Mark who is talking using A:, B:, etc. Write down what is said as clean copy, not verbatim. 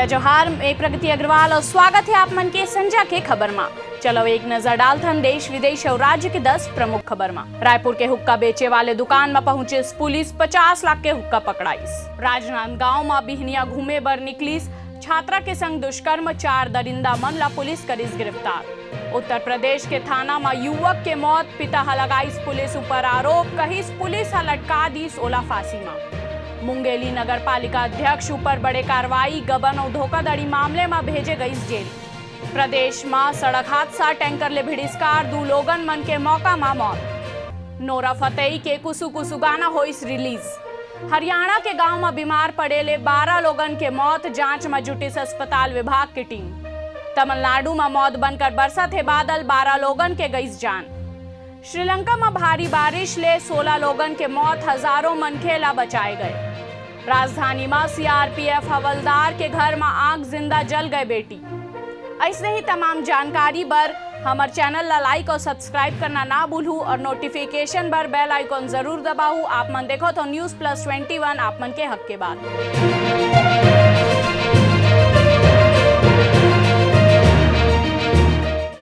A: जय जोहार, मैं प्रगति अग्रवाल और स्वागत है आप मन के संजा के खबर में। चलो एक नजर डालथन देश विदेश और राज्य के 10 प्रमुख खबर में। रायपुर के हुक्का बेचे वाले दुकान में पहुंचे पुलिस, 50 लाख के हुक्का पकड़ाईस। राजनांदगांव में बिहनिया घूमे बर निकलीस छात्रा के संग दुष्कर्म, 4 दरिंदा मन ला पुलिस करीस गिरफ्तार। उत्तर प्रदेश के थाना में युवक के मौत, पिता हा लगाईस पुलिस ऊपर आरोप, कहिस पुलिस हा लटका दीस ओला फांसी में। मुंगेली नगर पालिका अध्यक्ष ऊपर बड़े कार्रवाई, गबन और धोखाधड़ी मामले में भेजे गई जेल। प्रदेश में सड़क हादसा, टैंकर ले भिड़िसकार, 2 लोगन मन के मौका में मौत। नोरा फतेही के कुसु कुसु गाना होइस रिलीज। हरियाणा के गांव में बीमार पड़े ले 12 लोगन के मौत, जांच में जुटिस अस्पताल विभाग की टीम। तमिलनाडु में मौत बनकर बरसत है बादल, 12 लोगन के गईस जान। श्रीलंका में भारी बारिश ले 16 लोगन के मौत, हजारों मनखे ला बचाए गए। राजधानी में सीआरपीएफ हवलदार के घर में आग, जिंदा जल गए बेटी। ऐसे ही तमाम जानकारी बर हमारे चैनल ला लाइक और सब्सक्राइब करना ना भूलू और नोटिफिकेशन बर बेल आइकॉन जरूर दबाऊ। आप मन देखो तो न्यूज़+21 आप मन के हक के बात।